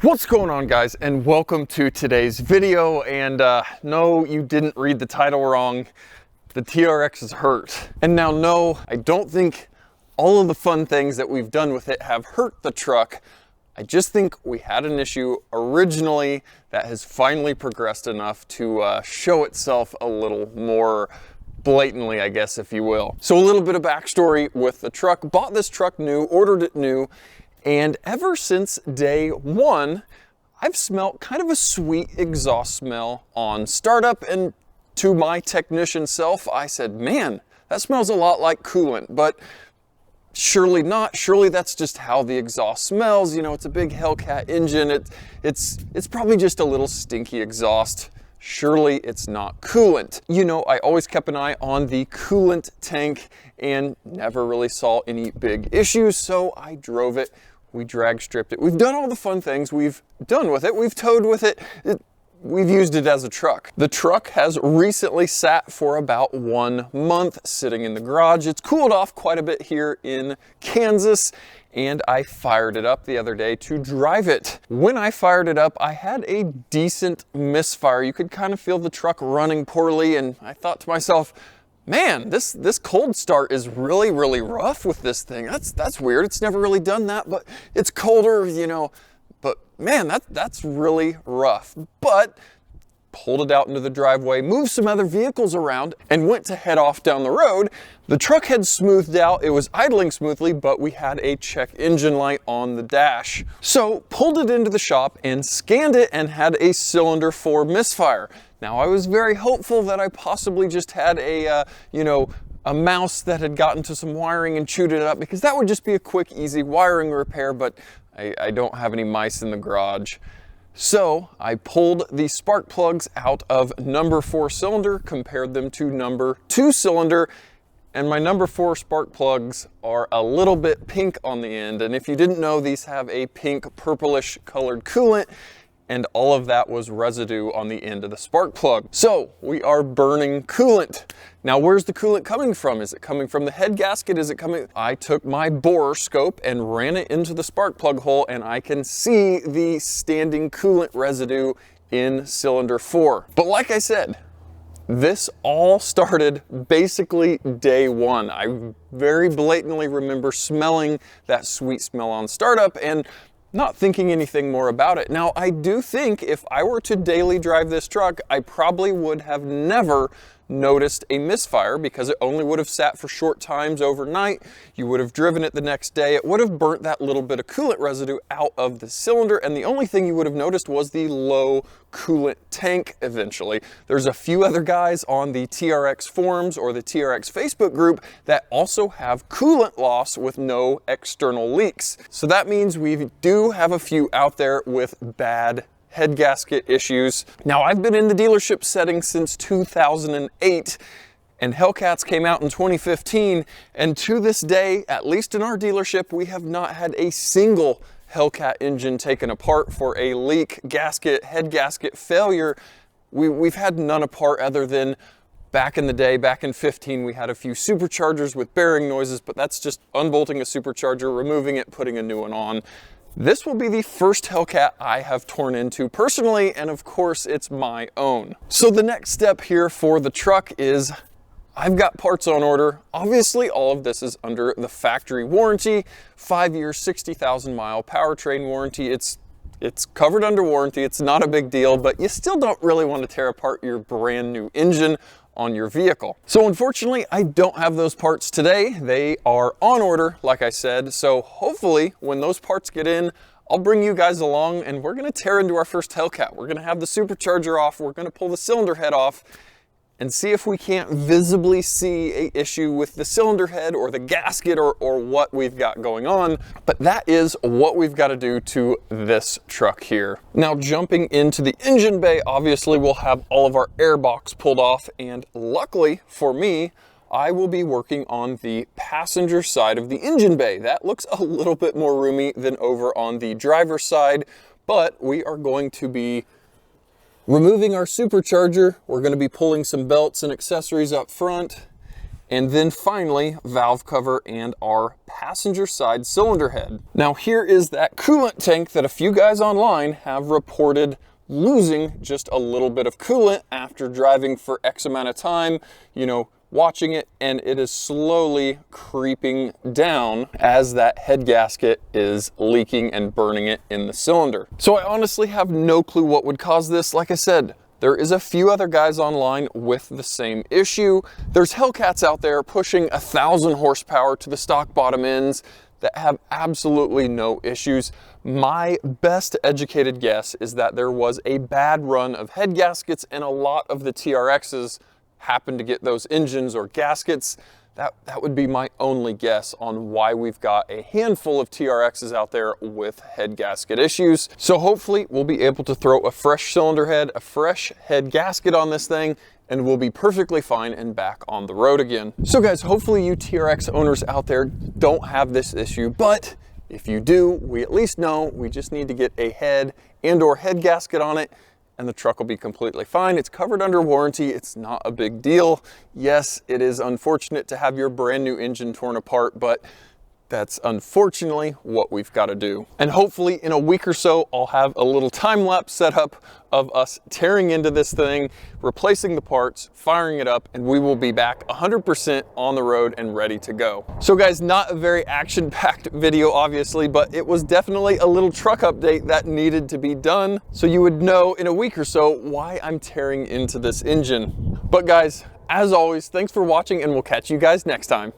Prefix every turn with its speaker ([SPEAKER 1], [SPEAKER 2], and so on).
[SPEAKER 1] What's going on, guys, and welcome to today's video. And no, you didn't read the title wrong. The TRX is hurt. And now, no, I don't think all of the fun things that we've done with it have hurt the truck. I just think we had an issue originally that has finally progressed enough to show itself a little more blatantly, I guess, if you will. So a little bit of backstory with the truck. Bought this truck new, ordered it new, and ever since day one, I've smelt kind of a sweet exhaust smell on startup. And to my technician self, I said, man, that smells a lot like coolant, but surely not. Surely that's just how the exhaust smells. You know, it's a big Hellcat engine. It's probably just a little stinky exhaust. Surely it's not coolant. You know, I always kept an eye on the coolant tank and never really saw any big issues. So I drove it. We drag stripped it. We've done all the fun things we've done with it. We've towed with it. We've used it as a truck. The truck has recently sat for about 1 month sitting in the garage. It's cooled off quite a bit here in Kansas, and I fired it up the other day to drive it. When I fired it up, I had a decent misfire. You could kind of feel the truck running poorly, and I thought to myself, man, this cold start is really rough with this thing. That's weird. It's never really done that, but it's colder, you know. But man, that's really rough. But pulled it out into the driveway, moved some other vehicles around, and went to head off down the road. The truck had smoothed out. It was idling smoothly, but we had a check engine light on the dash. So pulled it into the shop and scanned it and had a cylinder 4 misfire. Now, I was very hopeful that I possibly just had a mouse that had gotten to some wiring and chewed it up, because that would just be a quick, easy wiring repair, but I don't have any mice in the garage. So I pulled the spark plugs out of number 4 cylinder, compared them to number 2 cylinder, and my number 4 spark plugs are a little bit pink on the end. And if you didn't know, these have a pink purplish colored coolant, and all of that was residue on the end of the spark plug. So we are burning coolant. Now, where's the coolant coming from? Is it coming from the head gasket? Is it coming? I took my borer scope and ran it into the spark plug hole, and I can see the standing coolant residue in cylinder 4. But like I said, this all started basically day one. I very blatantly remember smelling that sweet smell on startup and not thinking anything more about it. Now, I do think if I were to daily drive this truck, I probably would have never noticed a misfire, because it only would have sat for short times overnight. You would have driven it the next day. It would have burnt that little bit of coolant residue out of the cylinder, and the only thing you would have noticed was the low coolant tank eventually. There's a few other guys on the TRX forums or the TRX Facebook group that also have coolant loss with no external leaks. So that means we do have a few out there with bad head gasket issues. Now, I've been in the dealership setting since 2008, and Hellcats came out in 2015, and to this day, at least in our dealership, we have not had a single Hellcat engine taken apart for a leak, gasket, head gasket failure. We've had none apart, other than back in the day, back in 15, we had a few superchargers with bearing noises, but that's just unbolting a supercharger, removing it, putting a new one on. This will be the first Hellcat I have torn into personally, and of course it's my own. So the next step here for the truck is I've got parts on order. Obviously, all of this is under the factory warranty, 5 years, 60,000 mile powertrain warranty. It's covered under warranty. It's not a big deal, but you still don't really want to tear apart your brand new engine on your vehicle. So unfortunately, I don't have those parts today. They are on order, like I said. So hopefully when those parts get in, I'll bring you guys along, and we're gonna tear into our first Hellcat. We're gonna have the supercharger off. We're gonna pull the cylinder head off and see if we can't visibly see an issue with the cylinder head or the gasket or what we've got going on. But that is what we've got to do to this truck here. Now, jumping into the engine bay, obviously we'll have all of our air box pulled off, and luckily for me, I will be working on the passenger side of the engine bay. That looks a little bit more roomy than over on the driver's side, but we are going to be removing our supercharger. We're going to be pulling some belts and accessories up front, And then finally, valve cover and our passenger side cylinder head. Now here is that coolant tank that a few guys online have reported losing just a little bit of coolant after driving for X amount of time, you know, watching it, and it is slowly creeping down as that head gasket is leaking and burning it in the cylinder. So I honestly have no clue what would cause this. Like I said, there is a few other guys online with the same issue. There's Hellcats out there pushing 1,000 horsepower to the stock bottom ends that have absolutely no issues. My best educated guess is that there was a bad run of head gaskets, and a lot of the TRXs happened to get those engines or gaskets. That would be my only guess on why we've got a handful of TRXs out there with head gasket issues. So hopefully we'll be able to throw a fresh cylinder head, a fresh head gasket on this thing, and we'll be perfectly fine and back on the road again. So guys, hopefully you TRX owners out there don't have this issue, but if you do, we at least know we just need to get a head and or head gasket on it, and the truck will be completely fine. It's covered under warranty. It's not a big deal. Yes, it is unfortunate to have your brand new engine torn apart, but that's unfortunately what we've got to do. And hopefully in a week or so, I'll have a little time lapse set up of us tearing into this thing, replacing the parts, firing it up, and we will be back 100% on the road and ready to go. So guys, not a very action-packed video, obviously, but it was definitely a little truck update that needed to be done, so you would know in a week or so why I'm tearing into this engine. But guys, as always, thanks for watching, and we'll catch you guys next time.